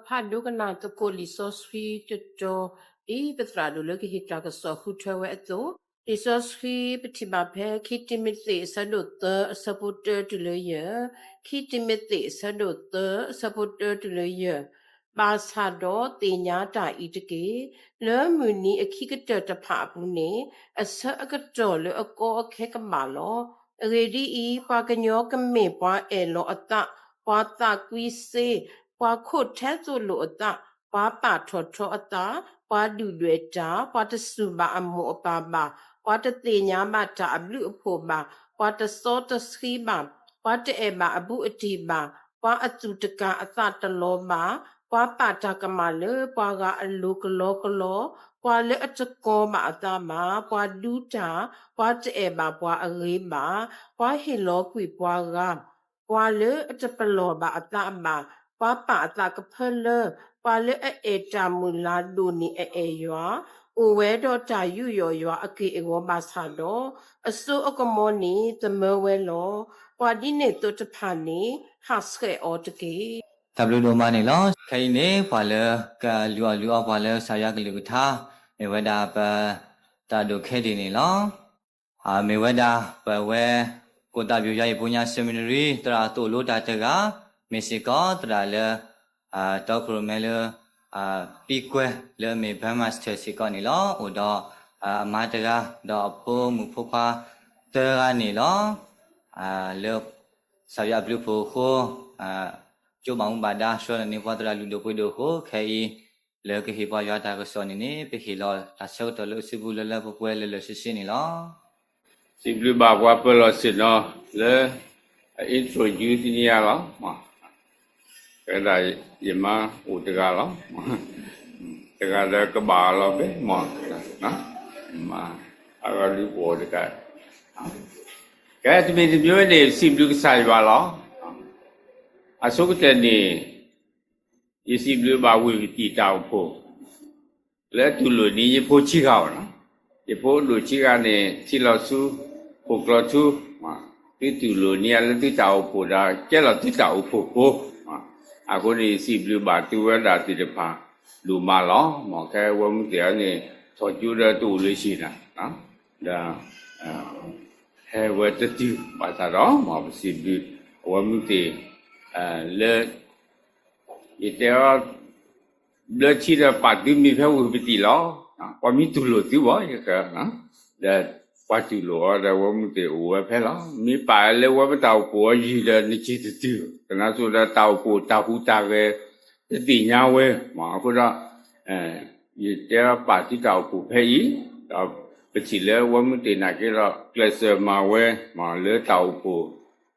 Padu kana to koli sosfi to I petrado look hit like a so who travel at though. The sosfi petimape, kittimity saluta, supporter to the year, kittimity saluta, supporter to the year. Basado, tinyata itake, lemuni a kikata papune, a circuitol, a go kekamalo, ready E. Paganyoka me pa elo at that, what that we say. ပွာခုတ်ထဲဆိုလို့အတာပွာပါထော်ထော်အတာပွာဒူတွေတာပွာတစုပါအမောအပါပါပွာတတိညာမတာအဘလူအဖို့ပါပွာတစောတစခီပါပွာတအေပါအဘူးအတီပါပွာအတူတကအသတလောပါပွာပါတာကမလေပွာကအလူကလောကလောပွာလေအတကောမအတာမပွာဒူတာပွာတအေပါပွာအရေးပါပွာဟီလောကွေပွာကပွာလေအတပလောပါအတာမPapa attack pearl, pale a tamula duni a yoa, uwe dota you a key basado, a so ocomoni, the merwello, wadine to the pani, haske or the key. Tablo money loss, Kaine, Pala, Lua Pala, Sayak Luta, Meweda, Tado Kedini law, Meweda, but where Kotabu Punya Seminary, Trato Lutataga. Mexico, Trala, Docromelo, Pique, Le Me Pamaster Siconilo, Udo, Matera, Dopo, Mupopa, Terranilo, Le Savia Blue Poho, Jobang Bada, Shon and Nipotra Ludopudo, Kay, Le Hipoyata Sonini, Pihilo, Tasota, Lucibula level well, Le Sisinilo. Simply Bagwapolo Sino, Le introduce in Yalo. Cái này gì mà u tê gà lắm, tê gà là cái bà lo bé mò, đó, mà ở đi bộ được cái thì mình nhớ này xem được sai vào đó, số cái tên này, xem được bao nhiêu tỷ tàu phố, lấy từ lối này phố chi gạo đó, phố lối chi gạo này chỉ là số, phố là số, mà từ lối này là từ tàu phố đó, cái là từ tàu phố Aku ni si blue batu ada di depan rumah lo, maka orang dia ni tujuh dah tu lesi na, dah hewan tertiu bahasa lo, maka si blue orang dia le itu le ciri padu mi faham betul lo, orang mi tu lo tu bah ya kan, dah padu lo ada orang dia orang faham, mi pai le orang tahu kau je dah ni ciri tu. Karena sudah tahu tahu tahu tinya we, mak sudah dia pasti tahu pei, tahu kecil orang mesti nak kira kelas mawe, mak le tahu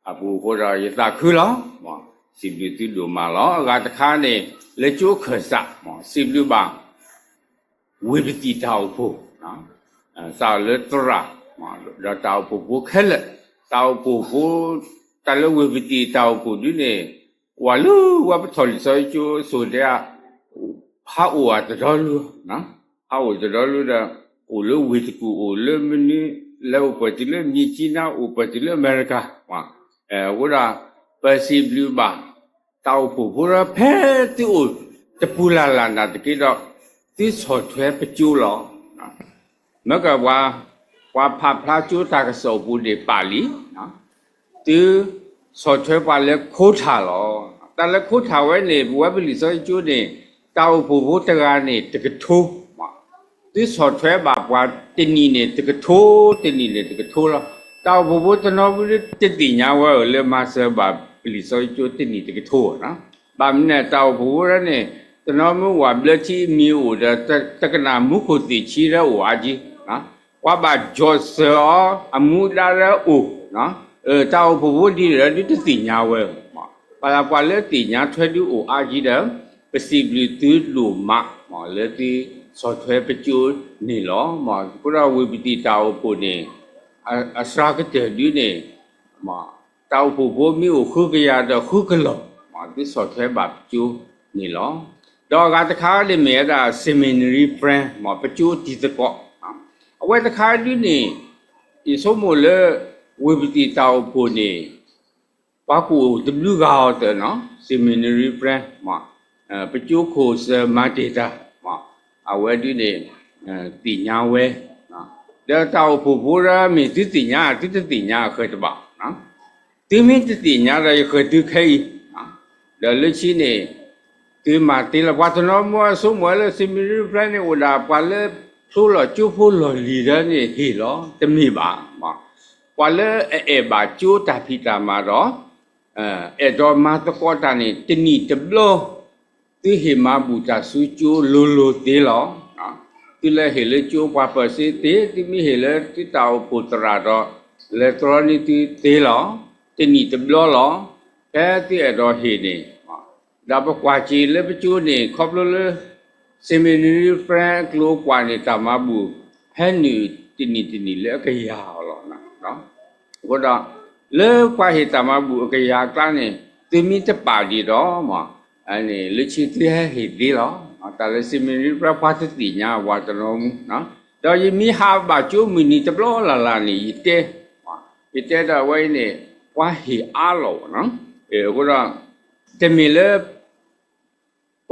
abu sudah ya tak kira, mak sibuk tu dua malam, kata kan ni le cuci kerja, mak sibuk bang, we mesti tahu sah le terah, mak dah tahu bukan tahu kalau we tahu pun ni, walau wap thol saya tu sudah hau ada dulu, hau ada dulu dah, ulu we tu ulu meni, lau patile ni China, patile Amerika, udah pasti blue bang, tahu pun pura peh tu, terpulang lah, kita tu software peculo, maka wah pelajar tak sesuatu di Bali, tu software pada kota lo, tapi kota ini buat beli sesuatu ni, tahu buku terang ni terketu, tu software buat teni ni terketu lo, tahu buku terang beli teninya wah le masa beli sesuatu teni terketu, bamnya tahu buku ni terang buat beli ci miu dah terkena muka ciri wajib, wah bajos amu darah tahu buku dia itu tinya we, pada tinya tu aji dah, pasti beli tu rumah, malah tu software pecul ni loh, pura we beti tahu pun ni, asal kita ni, tahu buku mi ukhu kaya dah ukhu kalau, ที่สอดแท้แบบจูนี่หรอดอกการตะขาได้เมียดา seminary friend หมอประจูที่ตะเกาะเอาไว้ตะขาด้วยนี่อีสมมุติเลยเวบตีเตาพูนี่ป้ากูตบลูกเอาแต่เนาะ seminary friend หมอประจูโคสมาเตตาหมอเอาไว้ด้วยนี่ตีญาเวนะเดี๋ยวเตาผู้ผู้ระมีที่ตีญาเคยจะบอกนะที่มีที่ตีญาอะไรเคยที่ใครเดี๋ยวเรื่องชี้นี่ที่มาตีละวัฒนธรรมว่าสมมติเลยสิมีรูปร่างเนี่ยอุดาปเลยสู้หล่อจู้พูดหล่อลีดเนี่ยฮีหรอจะมีบ้างมาว่าเลยบาจู้ตาพิตามาหรอดอมาตะกอตานี่ที่นี่จะบล้อที่เห็นมาบูชาสุจูโลตีหรอที่เลยเห็นเลยจู้ว่าเปิดสิที่มีเห็นเลยที่เตาปุตราหรอเลยตอนนี้ที่ตีหรอที่นี่จะบล้อหรอแค่ที่ดอเห็นนี่ดาบกว่าจีเลยไปจูนี่ครบเลยเซมินีแฟร์กลัวกว่านี่ตามาบูแห่นี่ที่นี่เลยก็ยาวหรอกนะเนาะก็ดาเลยกว่าเหตุตามาบูก็ยาวกลางนี่ที่มีจะป่าดีหรอมาอันนี้เลยชิดที่ให้เหตุดีหรอแต่เลยเซมินีแฟร์พาสติญาวัตโนมนะเดี๋ยวยังมีหาบาจูมินิจะปล้อละนี่อีเต้ดาไว้นี่กว่าเหตุอาหรอนะก็ดาแต่มีเลย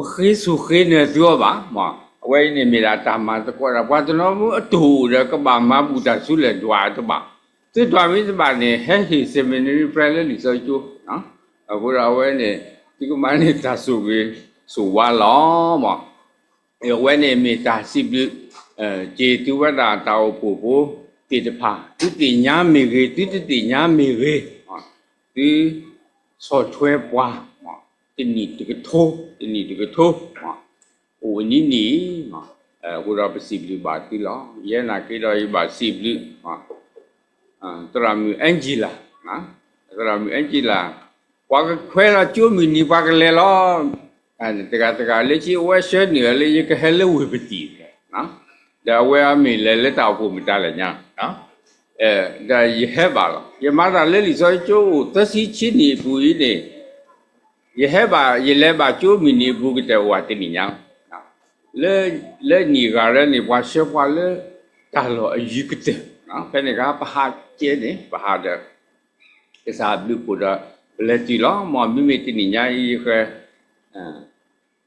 khi su khi nữa chưa bà mà quay này mình đã làm mà tôi là quan nó muốn tù rồi các bà má bù trả số lần đoà cho bà thế đoà với bà này hết thì xem mình đi phải lấy lý do chú đó ở cô ra quay này thì có mấy này ta số về số qua ló mà ở quay này mình ta xịp được chỉ tu vào đã tàu phù thì được phá thì nhà mình ghê thì nhà mình ghê thì so thuê quaที่นี่ตัวกระทบโอ้นี่มากูเราไปสิบหรือบาทที่ล้อเย็นนักที่เราบาทสิบหรือตรามีแองจิล่านะตรามีแองจิล่าว่าก็เคยเราจูมินิว่าก็เลยล้อแต่การเลี้ยชีว่าเชื่อเหนือเลยยังก็เฮลวิปตีนะเดี๋ยวว่ามีเลยตาผู้มีตาเลยเนี่ยนะเดี๋ยวยี่ห้อบ้าละยี่มาตาเลยลิซอยจูตัดสิชินีผู้ยี่เนี่ยยี่ห้อบายี่เล่บาจูมินิบุกเตว่าที่นี่ยังเลยนี่การนี่ว่าเชื่อว่าเลยตลอดยุคเตนะเป็นไงครับหาเจนี่หาเด็กสาวดูปุ๊ดเลยทีละมันไม่ที่นี่ยังยี่แค่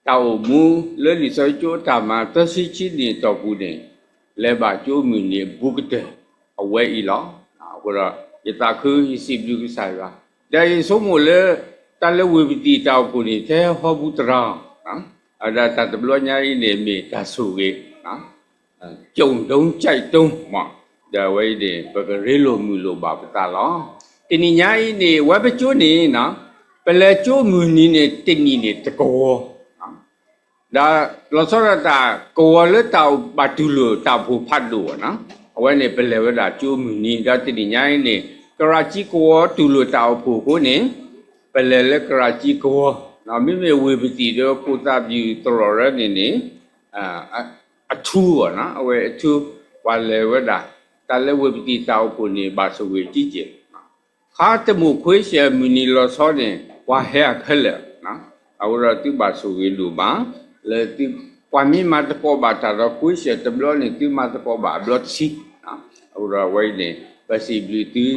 เต่ามูเลยลิซอยจูตามาตัดสิชินีตัวผู้เนี่ยเลยบาจูมินิบุกเตเอาไว้อีละก็ละยี่ตาคือยี่สิบดูกี่สายว่าแต่สมมุติเลยตาเลวิบิตีเตาผู้นี่แท้ฮอบุตราอาดาตาตบล้อญ่นี่มีตาสูเกจงดงใจตรงมาเดี๋ยวไว้ดิปกเรโลมือโลบาปตาล้อทีนี้ญ่นี่ว่าไปจูนี่นะเป็นเลยจูมือนี่เนี่ยทีนี้เนี่ยตะโกดาเราสระตาโกเลยเตาบาตุโลเตาผู้พัดดูนะเอาไว้เนี่ยเป็นเลยว่าดาจูมือนี่ดาทีนี้ญ่นี่กราชิโกตุโลเตาผู้คนนี่เป็นเลยกราชิโกนะไม่เวบิตีเดียวกูตาบิวตลอดนี่ทูนะเอาไว้ทูวันเลยว่าด่าแต่เลยเวบิตีเตาผู้นี่บาสวีจีเจข้าจะมุ่งคุยเสียมินิลอสเนี่ยว่าเฮียขึ้นเลยนะเอาเราที่บาสวีดูบ้างเลยที่ความมีมาตะโกบาตาเราคุยเสียตบล้อนี่ที่มาตะโกบาบล็อตซีนะเอาเราไว้เนี่ย possibility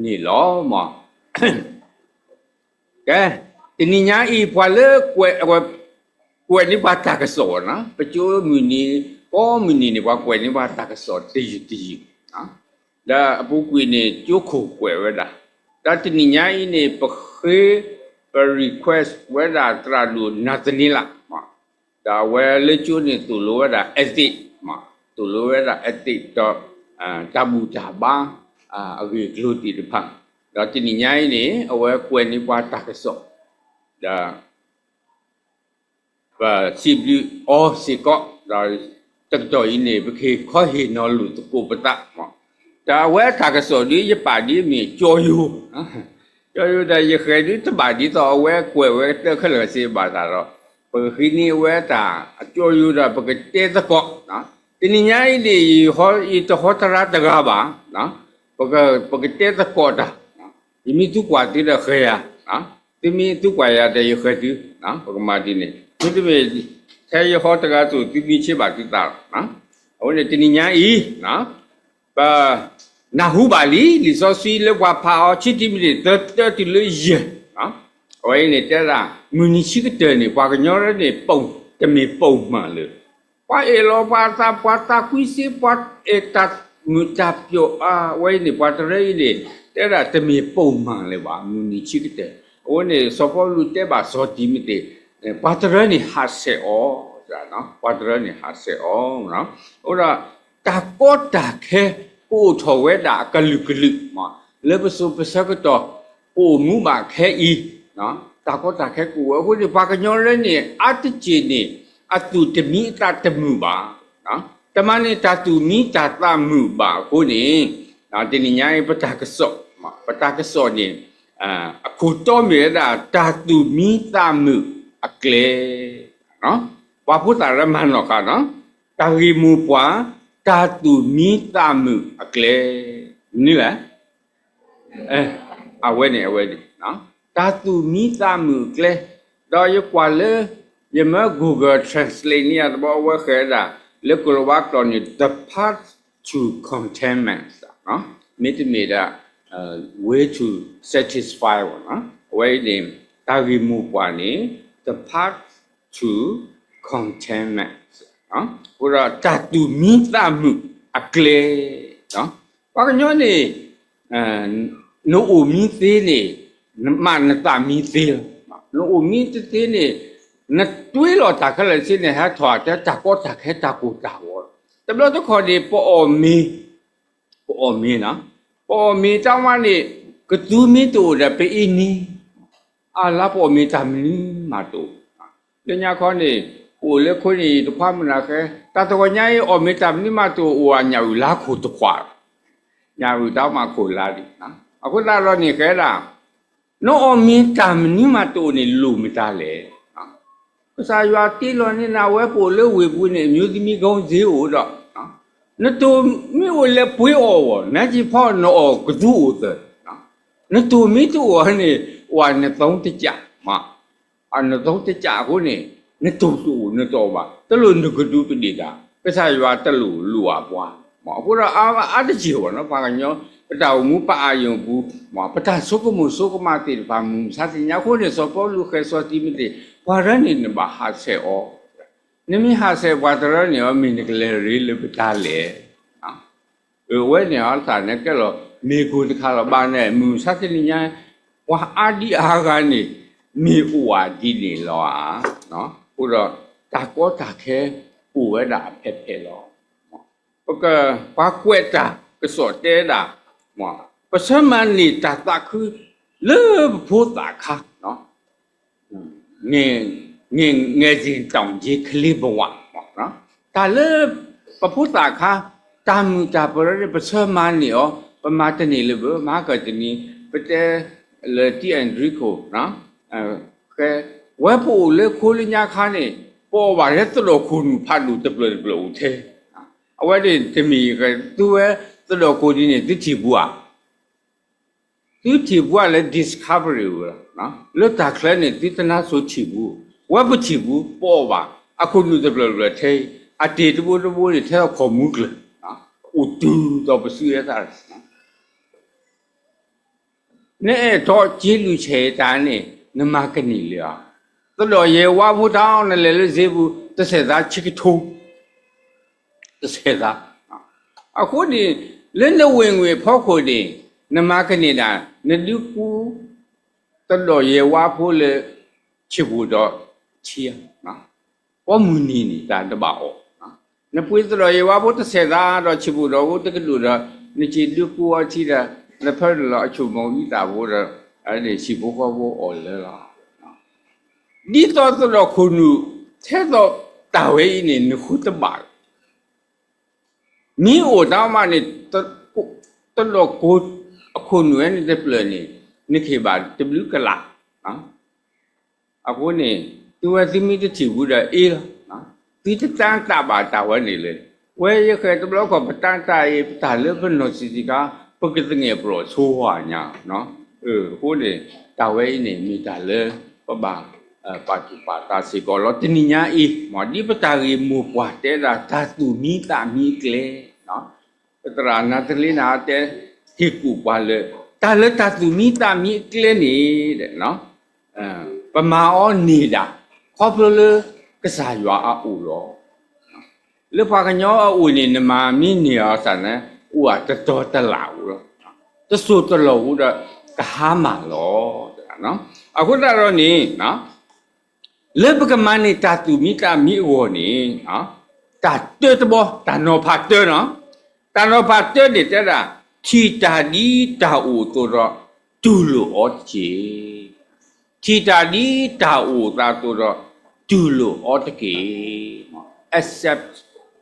นี่ล้อมาแกทีนี้ยังอีพอเลิกกวยนี่ว่าตากระสอนนะไปจูมินิก็มินินี่ว่ากวยนี่ว่าตากระสอนตีนะแล้วพวกกวยนี่จูขู่กวยไว้ละแล้วทีนี้ยังอีนี่ไปไป request ไว้ละตราดูนัดนี้ละมาแต่ว่าเรื่องจูนี่ตัวรู้ไว้ละเอติมาตัวรู้ไว้ละเอติต่อจับูจับบ้างอะไรกลุ่มที่พังแล้วทีนี้ยังอีนี่เอาไว้กวยนี่ว่าตากระสอนda và sibli o siko da tak to ini beke kho he no lu to ko pata ma da we ta ka so ni ye pa ni mi cho yu da ye khe ni ta ba ni to we kwe we te kha le se ba da ro pe khi ni we ta cho yu da beke te ta ko na ti ni nya ni ho i to ho ta ra ta ga ba na beke te ta ko da i mi tu kwa ti da khe ya na ဒီမီသူကွာရတဲ့ရခတူနော်ပကမာဒီနေဒီမေဆဲရဟောတကားဆိုဒီမီချစ်ပါတိတာနော်ဟိုနေတင်ညာဤနော်ပါနာဟုပါလီလီဆိုစီလေကွာဖာချစ်တိမီတတလေရနော်ဟိုနေတဲ့ရာမူနီရှိကတဲ့နေပွားကညောရနေပုံတမီပုံမှန်လေပွားအေလောပွားတာကွီစီပွားအေတတ်မူတပ်ပြောဝိနေပွားတရေနေတဲ့ရာတမီပုံမှန်လေပါမူနီရှိကတဲ့ဟိုနေစပေါ်လူတဲ့ပါစောတိမီတဲ့ပွားတရနေဟာဆေအောဇာနော်ပွားတရနေဟာဆေအောနော်ဟိုရာတာကောတာခဲပို့ထော်ဝဲတာကလုကလုမှာလေပစုပစကတော့ပို့မှုမှာခဲဤနော်တာကောတာခဲကိုအခုဒီဘာကညောလဲနေအတချီနေအတူတမီတာတမှုပါနော်တမနေတာတူမီတာတမှုပါကိုနေနော်တင်ညာပတာကစောပတာကစောနေအခုတော့မြေတာတူမီတာမှုအကလေနော်ဘာဖို့တာရမန်တော့ကနော်တာဂီမူပွားတာတူမီတာမှုအကလေနိလားအဝဲနေနော်တာတူမီတာမှုကလေတော့ရကွာလေယမ Google Translate เนี่ยบอกว่าแค่ละแล้วก็ว่าตอนนี้ the path to contentment เนาะไม่ได้มีละway to satisfy เนาะไว้เนี่ยตากิมูกว่านี้ the path to contentment เนาะเพราะว่าตัดดูมีตามุอักเลเนาะว่ากันย้อนนี่โนอุมีเตนี่มันตามีเตโนอุมีเตนี่นัดด้วยเราตากอะไรสิเนี่ยฮะถอดจะตากก็ตากแค่ตากูตาวแต่เราต้องขอดีปอมีนะปอมีเจ้าวันนี้ก็ดูมีตัวแต่ไปอินนี่รับปอมีทำนี่มาตัวเดี๋ยวนี้เขาเนี่ยโอ้เล็กคนนี้ตัวความมันอะไรแต่ตัวใหญ่อมีทำนี่มาตัวอ้วนยาวลาขุดตัวขวานยาวดาวมาขุดลาดินะเอาคนเราเนี่ยแค่ละน้องมีทำนี่มาตัวนี่ลูมิตาเลยစာရွာတီလောနေနာဝဲပိုလေဝေဘူးနေမြို့သမီးကောင်းဈေးဦးတော့နတူမိဝလေပွေးအော်နကြီးဖောက်နော်ကဒူဦးတဲ့နတူမိတူဝနေဝါနေသုံးတကြမအနသုံးတကြကိုနေနတူတူနတော်ပါတလို့နကဒူပတိတာပစာရွာတလို့လူဝပွားမအခုတော့အာတကြီးဝနော်ဘာကညောပတောင်မူပအာယုံဘူးမပတဆုကမှုဆုကမတိဘာမူစာစညာကိုနေစောပေါ်လူခဲစောတိမတိဘာရနေနဘာဟာဆေအောနမီဟာဆေဘာတရနေအမင်းကလေးရီလပတာလေဝဲနေအောင်တာနဲ့ကဲလို့မေကူတခါတော့ဘာနဲ့မူစာစညာဝါအာဒီအာကနေမေဥဝါဒီနေလောနော်ဟိုတော့တာကောတာခဲပူဝဲတာဖက်ဖက်လောပကဘာကွက်တာကစောတဲတာမပစမန်နေတာတာคือလေဖို့တာခါနော်ငယ်ချင်းတောင်ကြီးကလေးဘဝနော်ဒါလည်းပဖုတာခါတာမူတာပရပစမန်နီယောပမာတနေလေဘမာကတနီပတဲလေတီအန်ဒရီကိုနော်ကဲဝဲဖို့လေခိုးလညာခါနေပေါ်ပါရက်တော်ခုဖတ်လို့တပလဦးသေးအဝဲဒီတမီကသူဝဲတော်ကိုဒီနေတိချီဘူးอ่ะတိချီဘူးကလည်း discovery ဘူးနော်လွတ်တာခလဲနေတိတနာဆိုချီဘူးဝဲပချီဘူးပေါ်ပါအခုလူတပလသေးအတေတဘူတွေထဲခေါ်မှုကနော်ဥတူတော့ပစုရတာနော်နဲ့တော့ကြည်လူချေတာနေနမကနေလျာတော်ရေဝါဘူးတောင်းနဲ့လေစေဘူးတစ်ဆက်သားချစ်ထုံးတစ်ဆက်သားအခုဒီလင်းတဲ့ဝင်ငွေဖောက်ခိုဒီနမကနေနလူကူတော်ရေဝါဖို့လေချစ်ဘူးတော့ချီနော်ပေါ်မူနီနေတာတပါအောနော်နပွေးတော်ရေဝါဖို့တစ်ဆက်သားတော့ချစ်ဘူးတော့တကလူတော့နချီလူကူအချီတာလက်ဖက်တော့အချုံမောင်ကြီးတာဖို့တော့အဲ့ဒီရှိဖို့ကောဖို့အော်လဲလားဒီတော့ခုနထဲတော့တာဝဲနေနခုတပါမီအိုတောင်းမနေတော်ကိုအခုနွယ်နေတဲ့ပလနေနိခေပါတဘလူကလာနော်အခုနေသူဝသိမိတချီဘူးတဲ့အေးနော်ဒီတန်းတာပါတာဝဲနေလေဝဲရခဲတဘလောကပတန်တာရေပတာလေဘနောစီစီကပကတငယ်ပရောဆိုးဝါညာနော် hô này tao ấy này mi ta lơ có bà bà ta sẽ có lo tin nhá y mà đi bắt ta đi mua quà thế là ta tu mi ta mi kle đó ta na tli na thế thì cụ quà lơ ta tu mi ta mi kle nè đấy nó bà mà on nì đã khó lơ cái sao à u lo lơ pa cái nhỏ u nè mà mi nè ở sẵn nè u à ta lão rồi ta số ta lão rồi cái hà mà lo nó à cũng ta rồi nè nó lỡ bậc mày này ta tu mi ta mi wo nè nó ta tơ ta bo ta no phát tơ nó ta no phát tơ để thế là khi ta đi ta u tôi rồi tu lo ở chế khi ta đi ta u ta tôi rồi tu lo ở cái accept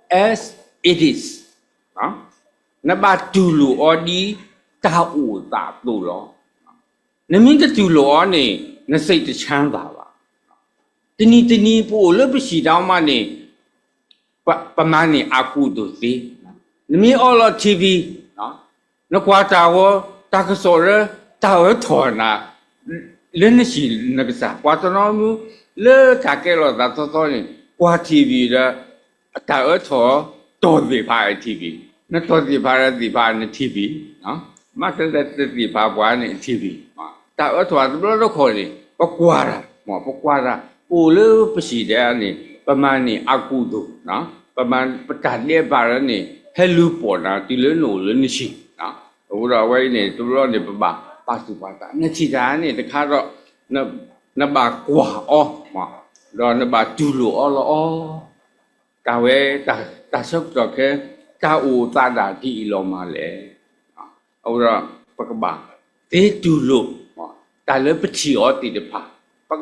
as it is đó nó ba tu lo ở đi ta u ta tu lo nếu mình cái tu lo này nó sẽ được chán vào tin ni po lo bị xì đau mà này bà mà này aku tu gì nếu mình ở lo TV đó nó qua tao ta cái số đó tao ở thổi na lên nó xì nó cái sao qua tao nó mu lỡ cả cái lo ta tao này qua TV đó tao ở thổi tôi bị phá TV nó tôi bị phá nó TV đó mà cái bị phá qua này TV tao ở thổi nó khỏi này có qua ra mà có qua ra u lỡ bị xì đẻ này bà mà này aku tu đó bà mà bắt trả lẽ bà đó này hello bỏ na tí lớn nổ lớn gì đó rồi vậy này tôi nói này bà sự bà ta nó chỉ ra này nó khá rõ nó bà quả o mà rồi nó bà chu lụa lo o cả về ta sốc cho cái ta u ta đã đi lo mà lẽ rồi bà thế chu lụa ta lấy bất chỉ ở thì được phá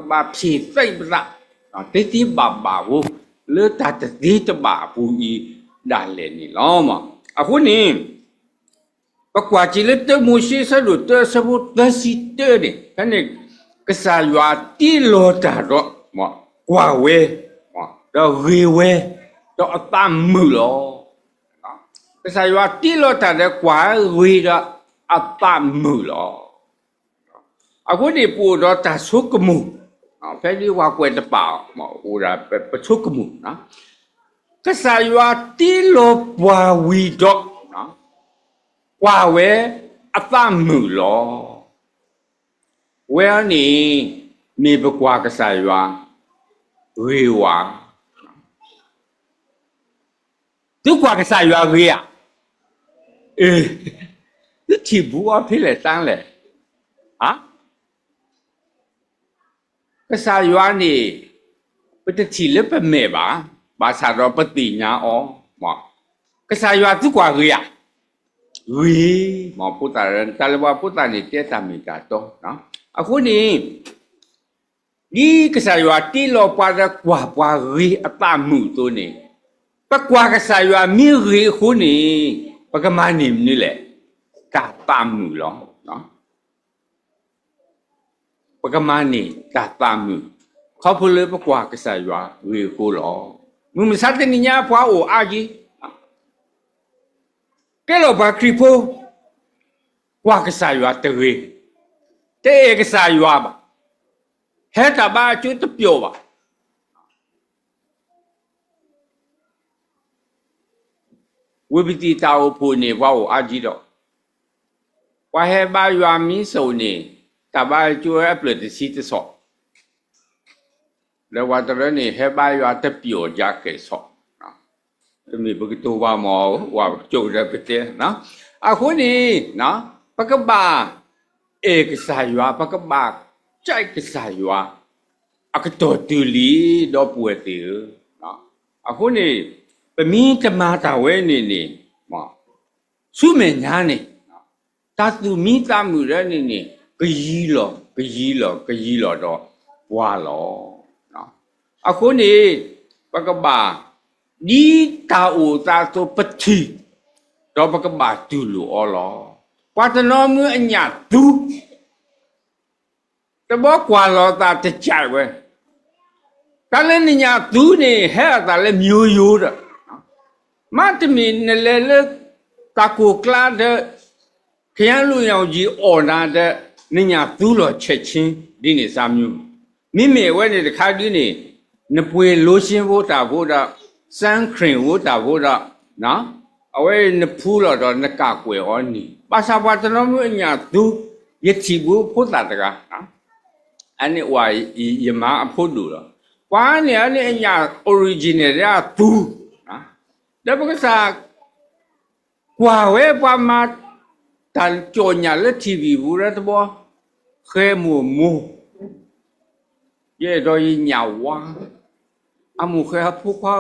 bà chỉ say ra thế thì bà vô lỡ ta đi cho bà phụ y đại lệ này lo mà à hôm nay bác quả chỉ lấy tới mua xe sao được tới sao được tới xí tới này cái này cái sao vào tí lô trả đó mà quả về mà đó ghi về đó tam mười lo cái sao vào tí lô trả đó quả ghi đó tam mười lo à hôm nay phụ đó trả số cái mù phải đi qua quên tập bảo mà phụ là phải số cái mù đó cái sao vào tí lô quả ghi đó qua về tam mười lo về này mi bê qua cái sao vào ghi vào tức qua cái sao vào ghi à tức chỉ bùa phía lại sang lại à cái sao vào này bây giờ chỉ lấy bên mẹ bà sao đó bất tì nhà ó mà cái sao vào tức qua ghi à ghi mà phụ ta là phụ ta này chết ta mình cả to đó à khu này đi cái sao vào tí lo qua ghi ta mù tôi này bắt qua cái sao vào mi ghi khu này bắt cái mà niệm như lệ cả ta mù lo đó bắt cái mà niệm cả ta mùเขาพูดเลยbắt qua cái sao vào ghi khu lo mình sát đến nhà qua ô a gì cái lỗ bà kì phô qua cái xài hoa tự ghi thế cái xài hoa bà hết là ba chú tập vô bà vì bị tì tàu phô này vào á gì đó qua hết ba hoa mi sầu này ta ba chú ép lợi thì xí tự sọ rồi qua tờ này hết ba hoa tập vô ra cái sọ mình begitu wa mau wa chung ra betul, nah. Aku ni, nah, pakai ba, cái sayur, pakai ba, cai cái sayur, aku totally dah buat tu, nah. Aku ni, peminta mata ni, mah, sumenya ni, tatu minta mula ni, kaya lo dah, walau, nah. Aku ni, pakai ba. Đi tàu ta tôi bất thi đó bà các bà tu lụa lo qua ta nói mới anh nhà tu ta bỏ qua lo ta chạy về ta lên nhà tu này hết ta lên nhiều đó mà thì mình lên ta cuộc la đó khi anh lui nhau gì ổn à đó နညာသူ့လောချက်ချင်းဒီနေစာမျိုးမိမေဝဲနေတခါဒီနေနပွေလိုရှင်းဖို့တာဖို့တာစန်းခရင်ဖို့တာဖို့တာနော်အဝဲနဖူးလောတော့နကကွယ်ဩနီပါစာပါတနမျိုးအညာသူယတိဘူးဖို့တာတကားနော်အဲ့ဝါယမအဖို့လို့တော့ကွာနေအဲ့အညာ original ရာသူနော်ဒါပကစားကွာဝဲပါမတန်ကြောညာလက် TV ဘူးရတော့ခဲမူရဲ့တော့ညာဝါအမှုခဲဖူခွာ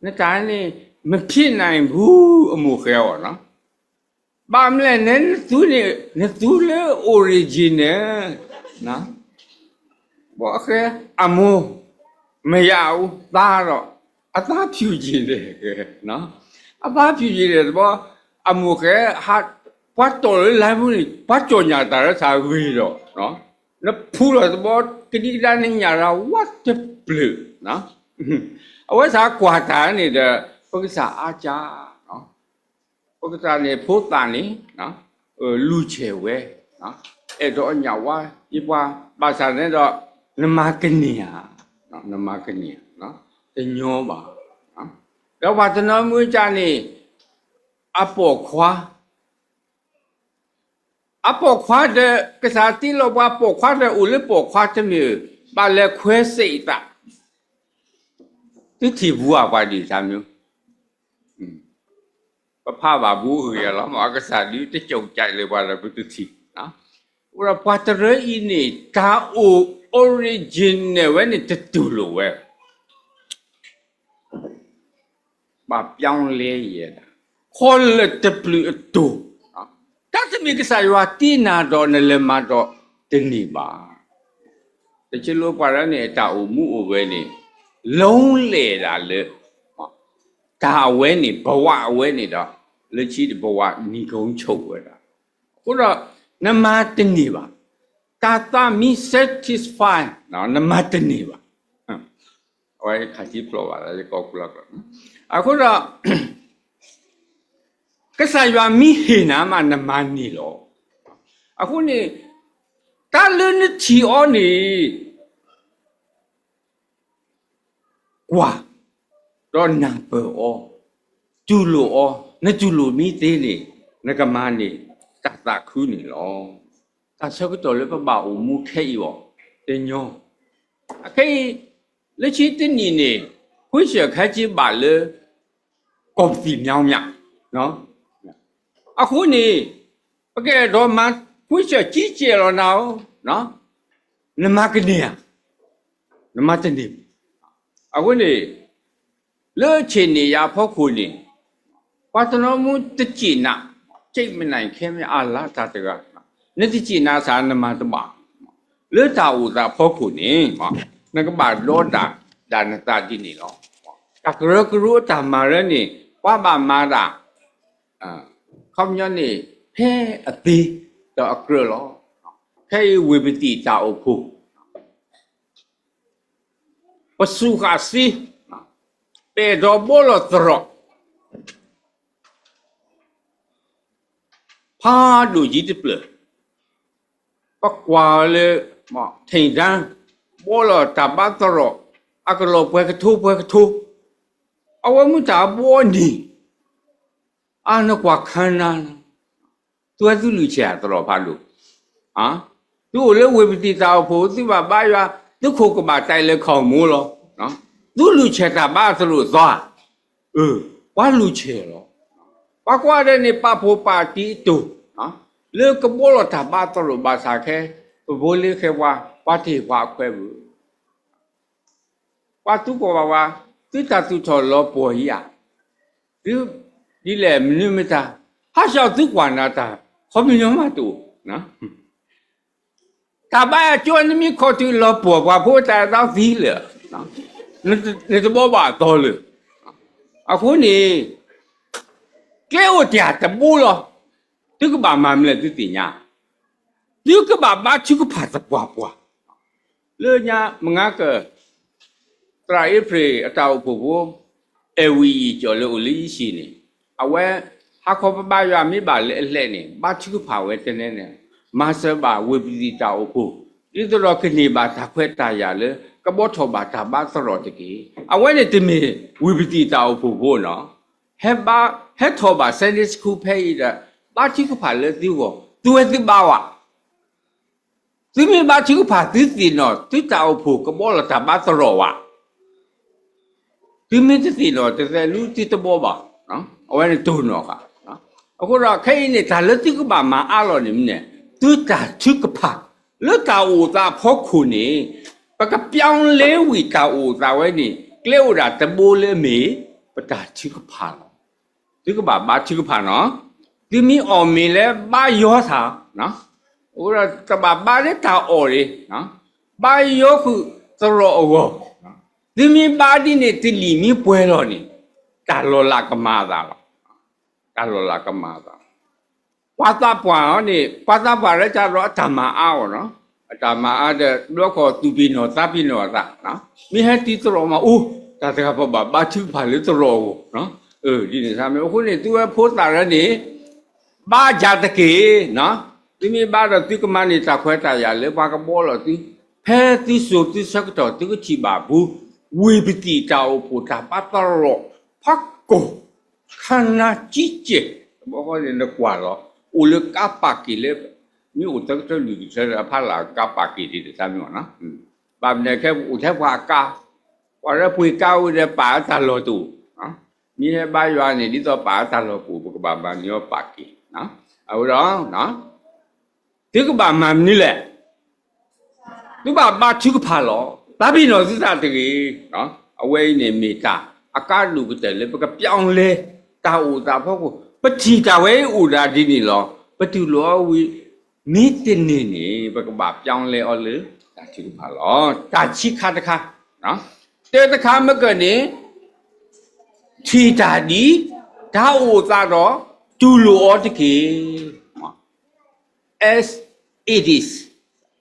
နဲ့တိုင်းနေမဖြစ်နိုင်ဘူးအမှုခဲရောနော်ဘာမလဲနဲ့သူလေ original နော်ဘောခဲအမှုမရဘူးသားတော့အသားဖြူကြည့်တယ်နော်အသားဖြူကြည့်တယ်ဘောအမှုခဲဟာပတ်တော်လိုက်ဘူးပတ်ကြောညာတာရစာဝီတော့နော်နဖူးတော့ဘောကတိလာနေညာရာ what the blue နော်အဝဲစားကွာတာနေတဲ့ပုဂ္ဂစာအားကြနော်ပုဂ္ဂစာနေဖို့တန်နေနော်လူချေဝဲနော်အဲ့တော့ညာဝါဒီပွားပါစာနေတော့နမကနီယာနော်နမကနီယာနော်တညောပါနော်တော့ဘာတနမွေးကြနေအပေါ်ခွာတဲ့ကစားတိလောပါပေါ်ခွာတဲ့ဦးလေပေါ်ခွာတဲ့မြေပါလေခွဲစိတ်တာတိတိဘူးอ่ะပါဒီစာမျိုးပဖပါဘူးရလားမကစားဒီတကြုံကြိုက်လေပါလားဘုတိနော်ဥရပတ်ရင်းနေတာအို original ဝဲနေတူလို့ဝဲပါပြောင်းလဲရတာခေါ်လက်တပလူတူတတ်မီကစားရွာတီနာတော့နလမတော့တနေပါတချလို့ပါရနေတာအိုမှုအိုပဲနေလုံးလေတာလေဒါအဝဲနေဘဝအဝဲနေတော့လက်ချီဘဝညီကုန်းချုပ်ဝဲတာခုတော့နမတနေပါတာတာမီ satisfy နော်နမတနေပါအဝဲခါကြည့်ပလောပါလေကောကူလာကအခုတော့ကစားရွာမိဟေနာမနမနေလောအခုနေတာလနချီအောနေကွာတော့နံပါတ်အောကျူလိုအောနကျူလိုမိသေးနေနကမနေတတ်တာခူးနေလောတာချက်ကတော့လည်းပပအမှုခဲရောတင်ညောအခေလက်ချီတင်းနေခွေးချက်ခိုက်ကြည့်ပါလေကော်ဖီမြောင်းမြောင်းနော်အခုနေပကဲတော့မှခွေးချက်ကြီးကျယ်တော့နော်နမကနေနမတနေအခုနေလေချင်နေရဖို့ခုနေပတ်တနောမှုတကြည်နာစိတ်မနိုင်ခဲမအလားတာတကနေတကြည်နာစာနမတပါလေတာဥသာဖို့ခုနေနကပါလောတာဒါနတာတိနေလောတကရကရုတာမာရနေပပမာတာခေါညနေဖဲအသေးတော့အကရလောခဲဝေပတိတာအဖို့ပစုခါစီပေတော့ဘောလသရဖာလူကြီးတပလပကွာလေမထိန်တန်းဘောလတပတ်သရအကလောပွဲကထိုးအဝမှုတာဘောနီအာနကွာခန္နာသူလူချာတော်ဖာလူသူ့လေဝေပတိတာဖို့သူပါရွာသူခုကပါတိုင်လေခေါမိုးလောနော်သူလူချတာပါသလိုသွားဝါလူချေလောပကွာတဲ့နေပဖို့ပါတီတူနော်လေကဘောလတာပါသလိုပါစားခဲဘိုးလေးခဲဝါပါတီဝါခွဲဘူးဝါသူကောဝါတိတသူထော်လောပေါ်ရဒီလေမနမတာဟာရှောက်သူကွာနာတာခေါမညမတူနော်တပါကျွန်းမီခေါ်သူလောပေါ်ပါဖို့တာတော့သီးလေနော်နေတော့ပါတော့လေအခုနေကဲဝတရားတပူလောသူကဘာမှမလဲသူတင်ညာသူကဘာမချူကဖတ်ပွားလေညာမငါကတရာဧပြီအတောက်ဖို့အဝီကျော်လို့လီရှိနေအဝဲဟာခေါ်ပပရွာမိပါလေအလှဲ့နေမချူကဖာဝဲတင်းနေ马上把未必照顾，你都老跟你把他快打下了，个波头把他把所有的给，啊，我那对面未必照顾过呢，还头把生日苦配的，把这个牌了对我，对对把哇，对面把这个牌对对呢，对照顾个波了他把所有哇，对面对对呢，就是路对的波吧，啊，我那都呢哈。အခုတော့ခိုင်းနေတာလက်တိကပါမအားလို့နေမြဲသူတာသူကပါလက်တာဥသာဖို့ခုနေပကပြောင်းလဲဝီတာဥသာဝဲနေကလေဥတာတဘိုးလဲမေပတာသူကပါသူကပါဘာသူကပါနော်ဒီမီအော်မီလဲဘာယောသာနော်ဥရတဘာဘာလဲတာအော်လေနော်ဘာယောခုသရောအောဒီမီဘာဒီနေတိလီမီပွဲတော့နေတာလောလာကမာသာလားကာလောလာကမာတာပါတာပွာနေပါတာပါရကြတော့အတမအားနော်အတမအားတဲ့လောကသူပြီးနော်သပြီးနော်တာနော်မိဟတီတော်မှာအိုးဒါတကဘာချူပါလေတော်ကိုနော်ဒီနေစားမျိုးခုနေသူဖိုးတာရနေဘာကြတကေနော်ဒီမိဘာတော့သူကမနေတာခွဲတာရလေဘာကဘောလို့သူဖဲသူဆိုသူစကတော့သူကချီပါဘူးဝေပတိတောဖို့တာပါတော်ဖက်ကိုခန္ဓာကြည့်ကြဘောဟောနေကွာတော့ဦးလကပါကီလေမြို့တက်တဲ့လူတွေအဖလာကပါကီဒီစမ်းမျိုးနော်ဘာနဲ့ခဲဦးထက်ကွာကာဝရပွေကောက်တဲ့ပါတလောတူနော်မြေဘာရွာနေဒီတော့ပါတလောပူကဘာဘာညောပါကီနော်အခုတော့နော်ဒီကဘာမှမနည်းလေသူဘာချူကဖာလောဒါပြီးတော့စစ်စားတကြီးနော်အဝဲနေမိတာအကားလူကတဲ့လေပကပြောင်းလဲတာဥတာဖို့ကိုပတိတာဝဲဥတာဒီနီလောပတူလောဝီမိတင်နေပကဘာပြောင်းလဲအော်လေတာချီပါလောတာချီခါတခါနော်တဲတခါမကနေချီတာဒီဒါဥတာတော့တူလိုအော်တကေ as it is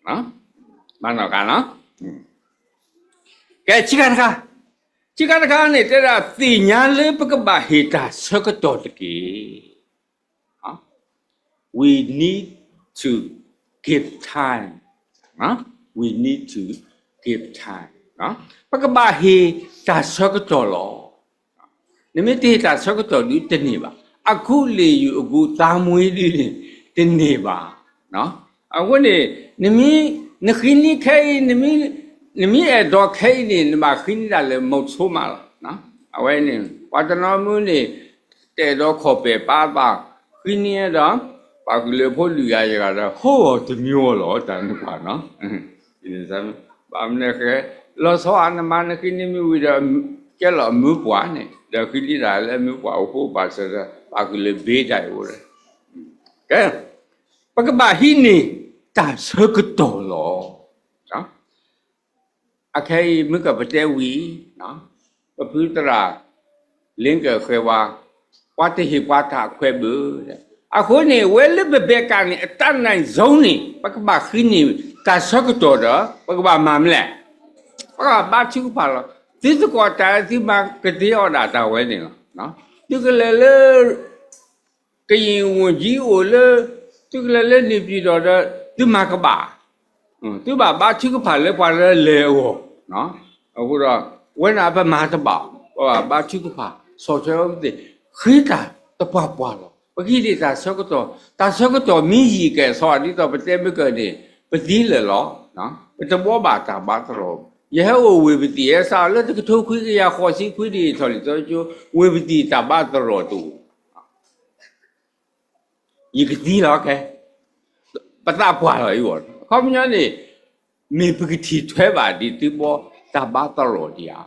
နော်မနောကနော်ကဲချီခါတခါจิกาตะเนี่ยแต่ติญาเลปกบะเหตาสกตอตะกีwe need to give time we need to give time ปกบะเหตาสกตอลอนิมิตเหตาสกตอนี่ตะนี่บาအခုလေယူအခုသားမွေးလေးတနေ့ပါနော်အခုနေနမီနခိနိခဲနမီ你们也多开的，你把开的了没错嘛了，那啊喂呢，我这那么呢，带到靠北爸爸，开呢的，把个老婆留下一个的，好的妙了，咱那块呢，因为咱们把我们那个老少啊，那嘛那开呢没为了给老没管呢，แล้ว开的来了没管，我把这个把个老别在我了，哎，把个把黑呢，打这个到了，啊。အခေမကပတဲဝီနော်ပပူတရာလင်းကခွဲဝါဝတ်တိဟိဝါတာခွဲဘူးအခုနေဝဲလဘဘေကနေအတန်နိုင်ဇုံးနေပကဘာခိနေတာဆကတော်တော့ပကဘာမမလဲပကဘာချူပါလားဒီစကောတာဒီမှာကတိအော်တာတာဝဲနေနော်ဒီကလေလေကရင်ဝန်ကြီးအိုလေဒီကလေလေနေပြီးတော့ဒီမှာကဘာသူဘာချူကဖာလဲပွာလဲလေဟောနော်အခုတော့ဝဲနာဘမာတပါဘာချူကဖာဆောချောတဲ့ခိတာတပွားပွားလို့ပကိတိတာဆောကတော့တာဆောကတော့မိကြီးကဲဆောဒီတော့ပတဲမကနေပတိလေလောနော်ပတဘောဘာတာဘာတော်ယေဟောဝေပတိရဲ့စာလက်တကထုတ်ခွေးရခေါ်စီခွေးဒီဆိုလို့ကျိုးဝေပတိတာဘာတော်တူဤကတိလောကဲပတပွားလို့ရောခေါမညာနေမေပကတိထွဲပါဒီတိဘောတဘာတော်ဒီယာ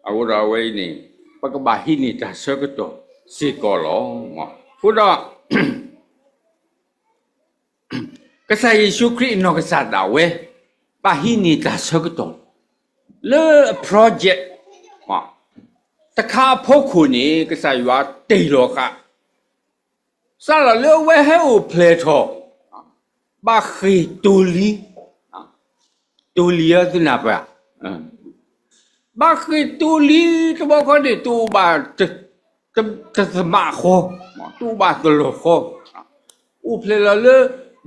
အခုတော့ဝိနေပကဘာဟိနေတာဆကတော့စေကောလောဖုဒကစားယေရှုခရစ်နောကစားတာဝဲပါဟိနေတာဆကတော့လေ project တခါဖို့ခုနေကစားရွာတေလောကစားလာလေဝဲဟဲကို play တော့ဘာခိတူလီတူလီရသနာပါဘာခိတူလီတဘောခတဲ့တူဘာတမခောတူဘာတလောခောဥပလေလေ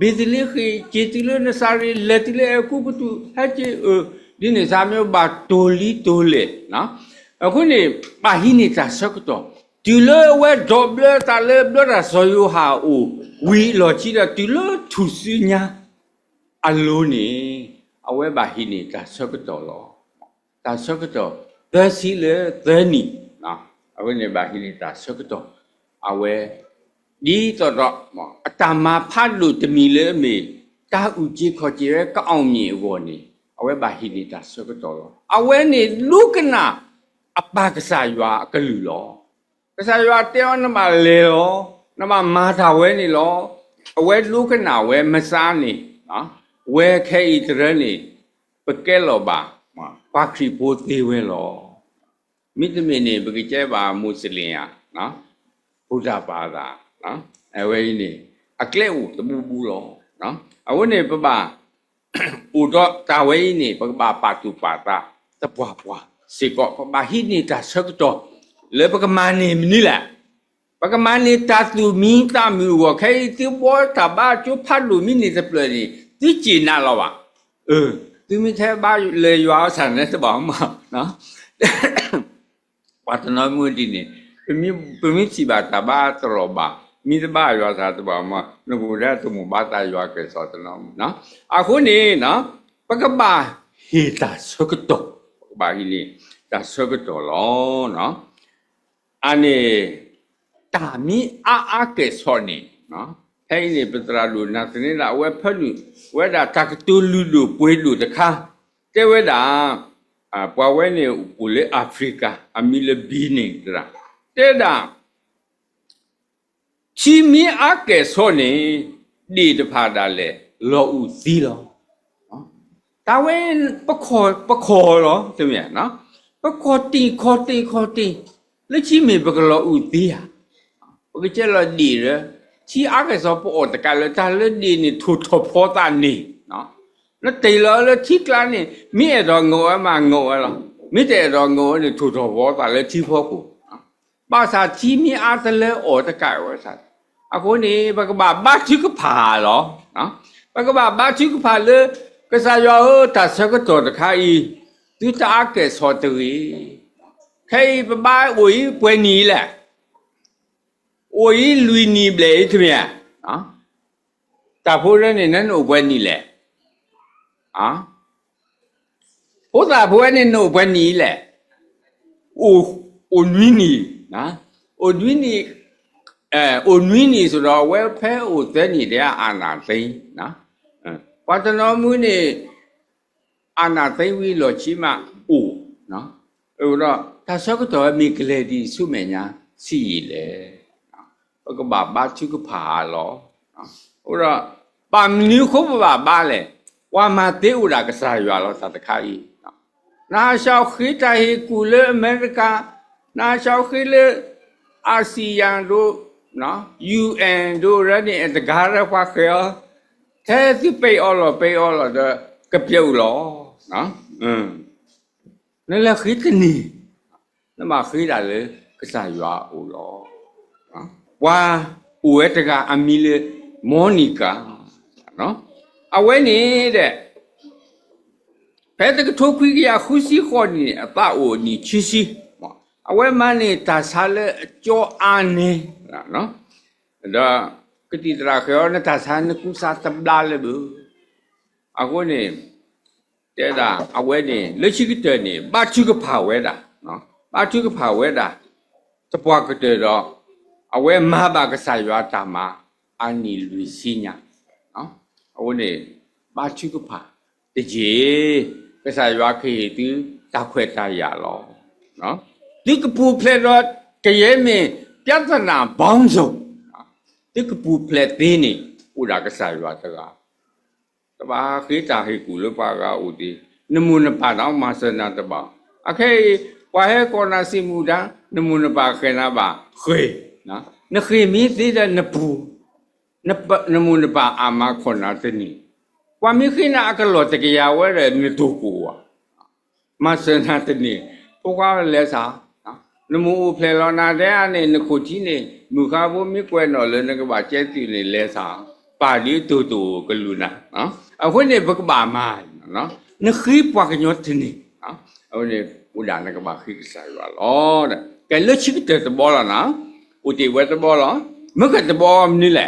Basically, Jetilu Nasari, Letile, Kuputu, Haji, Dinisamio, but Toli Tole, no? A Huni, Bahini Tasokto. Tilo, where Dobler, Talebler, so you how we Lochida, Tilo, Tusinia, Alone, away Bahini Tasokto. Tasokto, the Sile, the Ni, no? I went Bahini Tasokto, away. ဒီတော့အတမဖတ်လို့တမီလေမေတာဥကြီးခေါ်ကြဲကောင်းမြေဝနေအဝဲဘာဟိနေတာစကတော့အဝဲနေလူကနာအပကစားရွာကလူလောကစားရွာတဲနမလေလောနမမာသာဝဲနေလောအဝဲလူကနာဝဲမစားနေနော်ဝဲခဲဤတရနေပကဲလောပါပါခရီပိုသေးဝဲလောမိတမင်းနေပကကျဲပါမွတ်စလင်ရနော်ဘုရားဘာသာနော်အဝဲနေအကလဲဦးတပူပူလောနော်အဝဲနေပပဥတော့တာဝဲနေပပပါတူပါတာတပွားပွားစေကောပပဟိနေတာဆက်တော့လေပကမနေမနီလားပကမနေတာသူမင်းတာမီဝခဲတီဘောတာဘာကျဖတ်လို့မင်းနေတဲ့ပလီတိကျနာလောပါသူမထဲဘာလေရွာဆန်တဲ့ဘောင်းမနော်ပတ်နော်မူဒီနေပမီစီဘာတာဘာတော်ဘာမိသဘာရွာသာတဘာမနဂူရတမှုဘာတာရွာကဲစောတနော်နော်အခုနေနော်ပကပဟေတာစကတောဘာဟိလေတာစကတောလောနော်အနေတာမီအာကဲစောနေနော်ဟဲ့နေပတရာလူနာစနေလာဝဲဖက်လူဝဲတာတကတူလူလူပွေးလူတခါတဲဝဲတာပွားဝဲနေဦးလေအာဖရိကအမီလဘီနေတာတဲတာချီမီအကဲစောနေဒီတဖာတာလေလောဦးစီလောနော်တာဝဲပခေါ်လောတမရနော်ပခေါ်တီလက်ချီမီပကလောဦးစီဟာပကကျလောဒီရချီအကဲစောပေါ်တကလည်းတာလည်းဒီနေထူထဖောတာနေနော်แล้วตีแล้วที่กลางนี่มีดอกงูมางูเหรอมีแต่ดอกงูนี่ถูกถอดแต่แล้วที่พ่อกูภาษาที่มีอาตเลยโอตะไก่ว่าสัตว์อ่ะคนนี้ปากบ่าบ้าชื่อก็ผ่าเหรอเนาะปากบ่าบ้าชื่อก็ผ่าเลยก็สายตัดเสก็ตัวตะไคร้ที่ตาเกศสอตุยใครบ้าอุ้ยป่วยนี่แหละอุ้ยลุยนี่เบลย์ทุ่มเนี่ยเนาะแต่พูดเรื่องนี้นั่นอุ้ยนี่แหละဘုရားဘွဲနဲ့နို့ဘွဲနီးလေအိုနွီနီနော်အိုနွီနီဆိုတော့ဝဲဖဲအိုသက်နေတဲ့အာနာသိန်းနော်ပါတနောမူနေအာနာသိန်းဝီလောချိမအိုနော်အဲ့တော့ဒါဆောက်တော့မိကလေးဒီစုမေညာစီလေနော်ဘကဘာချုကဖာလောနော်ဟိုတော့ပါမနီခုဘာလေว่ามาเตอุระกษาอยู่แล้วสัตว์ข้าอีนาชาวคิดใจกูเลอเมริกานาชาวคิดเลอาเซียนดูเนาะ UN ดูแล้วนี่อันตรายว่าเขียวแท้ที่ไปออลเด้อกระเปียวหรอเนาะนั่นแหละคิดกันนี่นั่นมาคิดอะไรกษาอยู่อูหรอว่าอูเอตกาอามิเลโมนิกาเนาะအဝဲနေတဲ့ဘယ်တကထိုးခွေးရခုစီခေါ်နေအပအိုနီချီစီအဝဲမနေတာစားလေအကျော်အာနေနော်ဒါကတိတရာခေါ်နေတာစားနကုစားတဘလာလေဘူးအခုနေတဲ့တာအဝဲနေလက်ရှိကတဲ့နေဘာချူကဖာဝဲတာနော်ဘာချူကဖာဝဲတာတပွားကတဲ့တော့အဝဲမဘာကစားရွာတာမှာအနီလူစီညာနော်အခုနေဘာချူကဖာတကြီးကစားရွာခေတူတာခွဲတာရလောနော်ဒီကပူဖလက်တော့ကရဲမင်းပြဿနာဘောင်းစုံဒီကပူဖလက်သေးနေဥဒါကစားရွာတကားတဘာခေတာဟေကူလပါကဥတီနမုနပါတော့မဆနာတပါအခေဝါဟဲကောနာစီမူဒံနမုနပါခေနာပါခေနော်နခေမီသေးတဲ့နပူနမုနပါအာမခွန်နာတနီကွာမိခိနာအကလောတကရဝဲတဲ့နတုကူဝါမဆနာတနီပုကွာလဲစားနမူဖလေလောနာတဲ့အနေနခုကြီးနေမူခါဘုမိကွဲနော်လဲနကပါကျဲတီနေလဲစား ပါဠိတူတူကလူနာနော်အခုနေဘကဘာမာနော်နခိပွားကညောတနေနော်အခုနေဥဒါနကဘာခိဆိုင်ရလောတဲ့ကဲလချိကတဲ့ဘောလာနော်ဥတီဝဲတဲ့ဘောလားမကတဲ့ဘောမနီလေ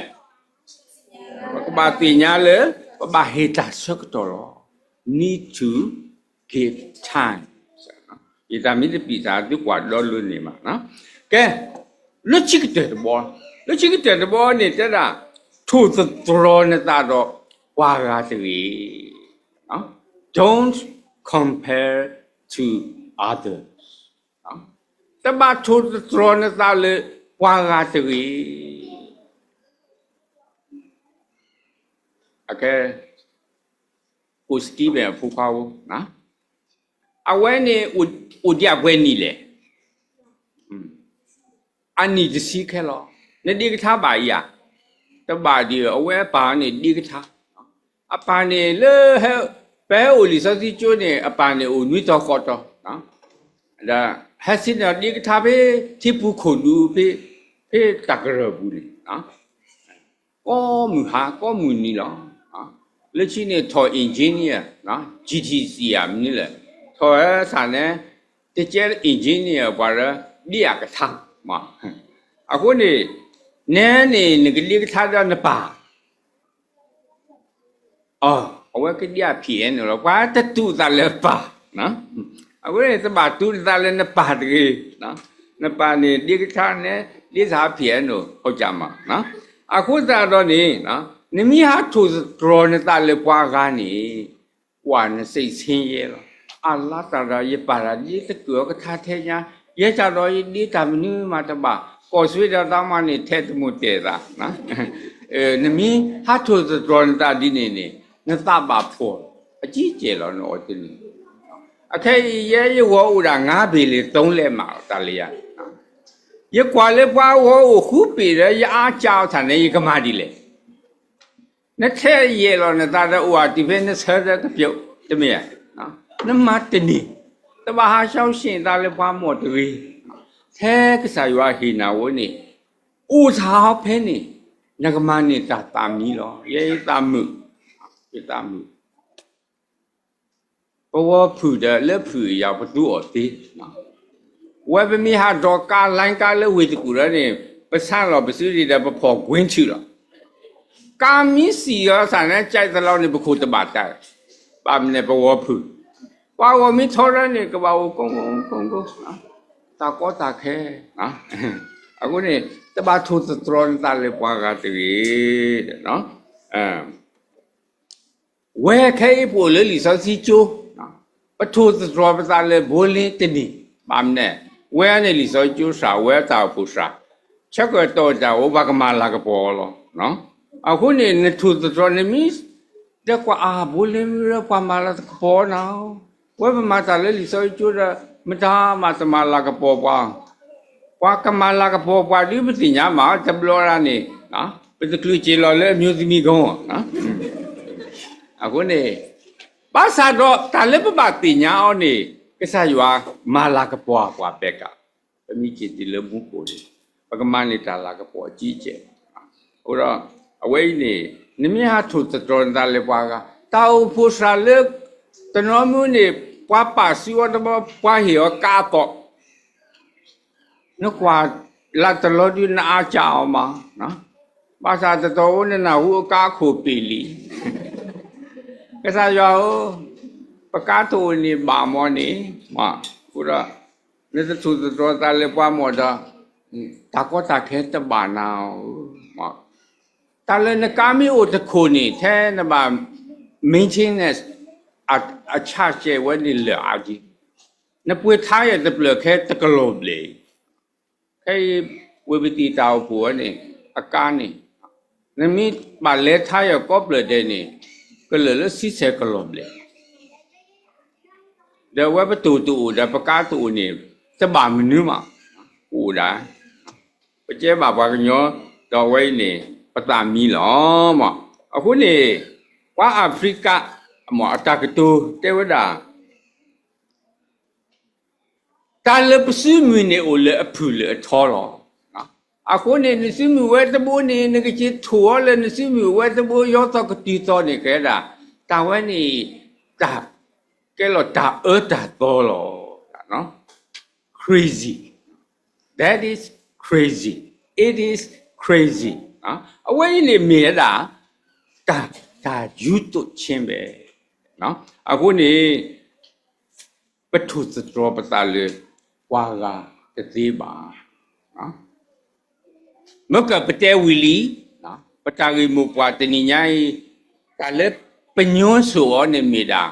ဘကဘာတင်ညာလေဘာဟေတာစကတော် need to give time ဒီတာမိတပိစာဒီကွာလောလွနေမှာနော်ကဲလချိကတဲ့ဘောနေတဲ့တာထို့တော်နေတာတော့ဝါကားတည်းနော် don't compare to others နော်တပတ်ထို့တော်နေတာလေဝါကားတည်းโอเคကိုစတီးပဲဖူခေါနော်အဝဲနေဥဒျဘွဲနီလေအနိဒစီခဲလောနေဒီကထားပါရတပါဒီအဝဲပါနေဒီကထားအပါနေလေဟဲဘဲအိုလီစစီကျိုးနေအပါနေအိုနွိတော့ခေါ်တော့နော်ဒါဟက်စစ်ဒီကထားပဲတိပူခုလူဖေတကရဘူးလေနော်ကောမူနီလောလက်ရှိနေထော်အင်ဂျင်နီယာနော် GTC ရမင်းလေထော်ရဆန်နေတကျဲအင်ဂျင်နီယာပါရဒီရကထားမှာအခုနေနေငကလေးကထားတော့နပါအဝဲကဒီအဖြစ်နေတော့ဘာတတူတလည်းပါနော်အခုနေသဘာတူတလည်းနပါတကြီးနော်နပါနေဒီကထားနေဒီစားဖြစ်နေဟုတ်ကြမှာနော်အခုသာတော့နေနော်နမီဟာထိုဒရောနေတာလေပွားကားနေဝါနစိတ်ဆင်းရဲတော့အလ္လာဟ်တာရပါရာဒီတကောကထားထဲညာရဲကြတော့ဒီတမနူမှာတပါကောဆွေးတော်မှနေထဲတမှုတဲ့တာနော်နမီဟာထိုဒရောနေတာဒီနေနသပါဖို့အကြီးကျယ်တော့နော်တင်အခဲရဲရဝဥတာငါးပေလေသုံးလဲမှာတာလေရရကွာလေပွားဝခုပေရရအားကြောက်တယ်ရကမာဒီလေနှစ်ထည့်ရေလောနေတာတဲ့ဥဟာဒီဘက်နဲ့ဆဲတဲ့ပြုတ်တမရနော်နမတနီတဘာဟာရှောင်းရှင်သားလည်းဘွားမော်တွေထဲကစားရွာဟိနာဝနေဥစားဖဲနေနဂမနေတာတာမီလောရေတာမှုဘောဖူတယ်လက်ဖူရဘသူအသေးနော်ဝဲပမီဟာဒေါ်ကာလိုင်းကာလည်းဝေတကူရနေပစံလောပစုရီတဲ့ပဖော်ကွင်းချူလောကာမီစီရောဆန်နဲ့ကြိုက်သလောက်နေပခုတပါတိုင်ပါမနေဘောဖူပါဝမီထော်ရနေကဘာကိုကုန်းနော်တာကောတာခဲနော်အခုနေတပါထိုးသရောတာလေပွားကတည်းတဲ့နော်ဝဲခဲပိုလေလီစောစီချိုးနော်ပထိုးသရောပစားလေဘိုးလင်းတနီပါမနေဝဲနေလီစောချိုးစာဝဲတာပူစာချက်ကတော့ကြဝဘကမာလာကပေါ်လောနော်အခုနေထူတော်နေမီတကွာဘိုးလင်းရပမာလာကပေါ်နော်ဝဲပမာတာလေလီစောချိုးမတာမတမလာကပေါ်ပွားကမာလာကပေါ်ပွားဒီပတိညာမှာတဘလောရာနေနော်ပတကလူချီလော်လေမျိုးသမီးကောင်းနော်အခုနေပါစာတော့တာလေပပတိညာအောင်နေကစားရွာမာလာကပွားဘက်ကပမိချီဒီလမှုကိုလေပကမနေတာလာကပေါ်ကြီးကျယ်ဟိုတော့အဝိနေနမဟာထုတော်တာလေပွားကတောက်ဖို့စာလေတနောမှုနေပွားပါစီဝတ်ပွားဟီရောကာတော့နကွာလာတလို့ဒီနာချာအောင်မနော်ပါစာတော်နဲ့နာဟူကားခိုပီလီကစားရောပကားတူနေပါမောနေမဟိုတော့နေတသူတော်တာလေပွားမောတော့တာကောတာခဲတဘာနာမတာလည်းနကာမီအိုတခုနေထဲနဘာ maintenance အချာကျဲဝဲနေလေအာကြီးနပွေထားရတဲ့ပလခဲတကလောဘလေခဲဝေဘတီတောက်ပေါ်နေအကားနေနမီပါလဲထားရကောပလတဲ့နေကလလစီဆဲကလောဘလေဒါဝဲပတူဒါပကားတူနေတဘာမနူးမှာဟိုဒါပကျဲပါဘာကညောတော်ဝဲနေပတာမီလောမအခုနေဝါအာဖရိကအမောအတကတူတေဝဒါတာလပစီမီနေအိုလေအဖူလေအထောလောနော် အခုနေနစီမီဝဲတဘိုးနေငကချီထော်လဲနစီမီဝဲတဘိုးရောတော့ကတီတော်နေခဲ့တာတာဝဲနေတာကဲလို့တာတာတော်လို့နော် crazy that is crazy it is crazy အဝဲနေမြေတာဒါယူတုချင်းပဲနော်အခုနေပထုစတော်ပတာလေဝါကတသေးပါနော်မကပတဲဝီလီနော်ပတာရီမူပွားတနိညာကလည်းပညွန်းဆိုနေမိတာ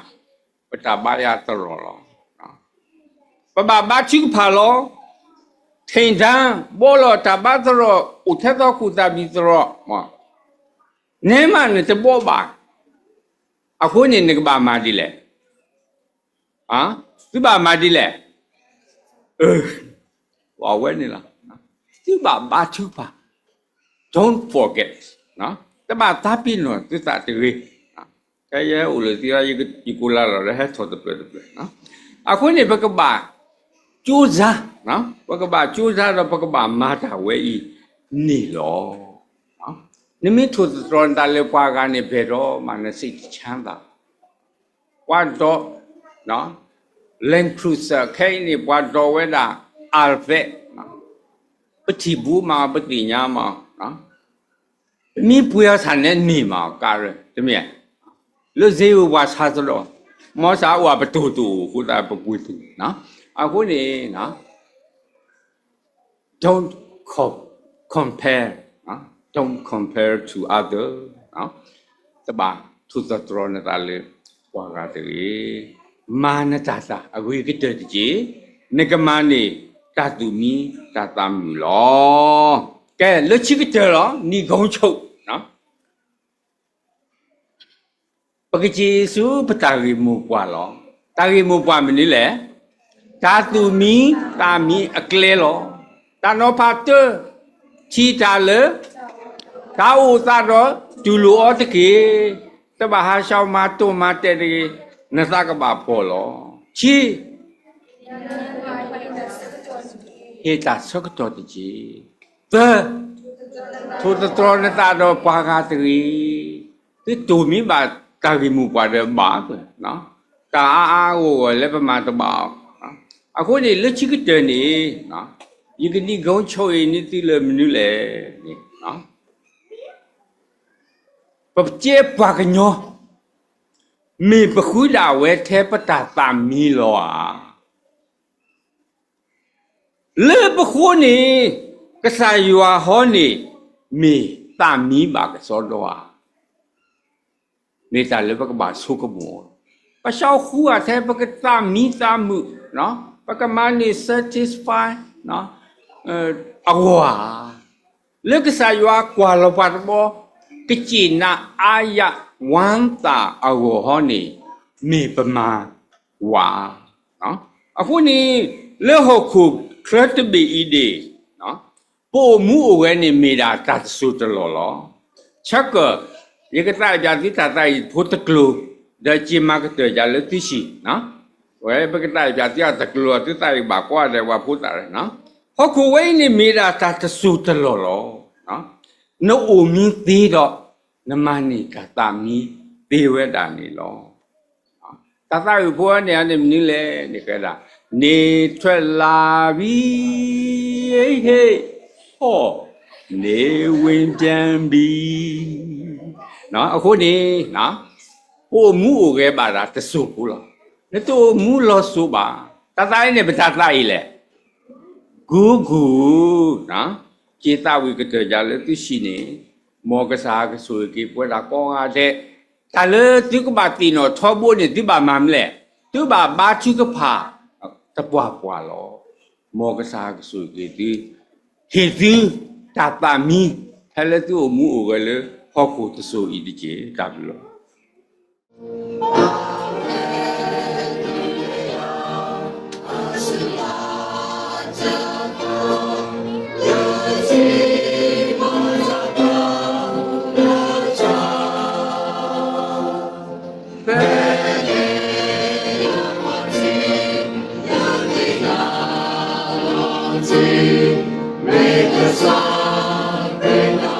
ပတာပါရတော်လောနော်ပပဘာချိဖာလောထိန်တန်းဘောလောတဘတ်ရောဥထသောခုတဘီရောမနေမနဲ့တဘောပါအခုနေကဘာမာဒီလေဒီဘာမာဒီလေဝါဝဲနေလားဒီဘာချိဖာ don't forget နော်တမတာပင်းနော်သစ္စာတည်းကဲရဲ့ဦးလေဒီရာဒီကူလာရဟဲ့သောတပြပြနော်အခုနေဘကဘာကျိုးစားနော်ဘကဘာကျိုးစားတော့ဘကဘာမာတာဝဲဤနေလောနော်နိမိထုတရန်တလေပွားကနေဘယ်တော့မှနစိတ်ချမ်းသာဝါတော့နော်လန်ခရုဆာခိုင်းနေပွားတော့ဝဲတာအာဖက်နော်ပတိဘူးမှာပတိညာမှာနော်မိပွေဆန်နဲ့နေမှာကာရတမယလူဇေဝါစားစလို့မောစာဝါပတူတူဟိုတာပပွေတူနော်အခုနေနော် don't compare နော် don't compare to other နော်တပါသူသတရနေတာလေဝါကတေမာနတာတာအဝိကတတကြီးငကမနေတတူမီတတမူလောကဲလက်ချိကတရောညီကုန်းချုပ်နော်ပကကြီးစုပတာရီမူပွာလောတာရီမူပွာမနီလေတာတူမီတာမီအကလဲလောတာနောဖာတချီတာလေတာဥသာတော့ဒူလိုအတကေတဘဟာရှောင်းမတုံမတဲ့ဒီနသကဘာဖောလောချီဟေတာစကတော်တကြီးသထိုတတော်နတာတော့ပွားကားတကြီးဒီတူမီပါတာရီမူပွားတယ်ပါနော်တာအားကိုလည်းပမာတပါအခုနေလက်ချိကတဲ့နေနော်ယကတိကုန်းချုံရင်းတိလည်းမနူးလေနော်ပပကျေပွားကညောမေပခုလာဝဲထဲပတာတာမီလောလေပခုနေကစားယွာဟောနေမေတာမီပါကစောတော့မေတာလေပကဘာဆုကဘောပရှောက်ခူအထဲပကတာမီတာမှုနော်ပကမနီ satisfy နော်အဝါလေကစားယွာကွာလောပတ်ဘောကချီနာအာယဝမ်တာအဝဟောနေမေပမာဝါနော်အခုနေလေဟခု credibility နော်ပို့မှုအဝဲနေမိတာတတ်ဆုတလောလောချက်ကရေကတာကြတိတတိုင်ဖို့တကလူဒါချီမာကတကြလက်တိရှိနော်ဝဲပကတာကြတိတကလူတိတိုင်ဘာကွာတယ်ဝါဖို့တာနော်ဟခုဝဲနေမိတာတတ်ဆုတလောလောနော်နို့အမင်းသေးတော့နမနိကတာမီဒေဝတာနေလောတသရဘောနေအနေမင်းလေနေကြတာနေထွက်လာပြီဟေးဟောနေဝင်ပြန်ပြီနော်အခုနေနော်ဟိုမူအိုခဲ့ပါတာတဆုဘူးလားနေတော့မူလို့ဆိုပါတသရနေပတသရလေဂူဂူနော်ကျေတာဝိကတကြလေသူရှိနေမောကစားကဆိုကေပွဲတာကောင်းအားတဲ့ဒါလေဒီကဘာတီနော်ထောဘိုးနေဒီဘာမမ်လေသူဘာဘာချူကဖာတပွားပွားလောမောကစားကဆိုကေဒီဟေဒီတာတာမီဟဲလေသူအမှုအိုကလေဟောကိုတဆိုဤဒီကျေဒါဘလောMake the song. Amen.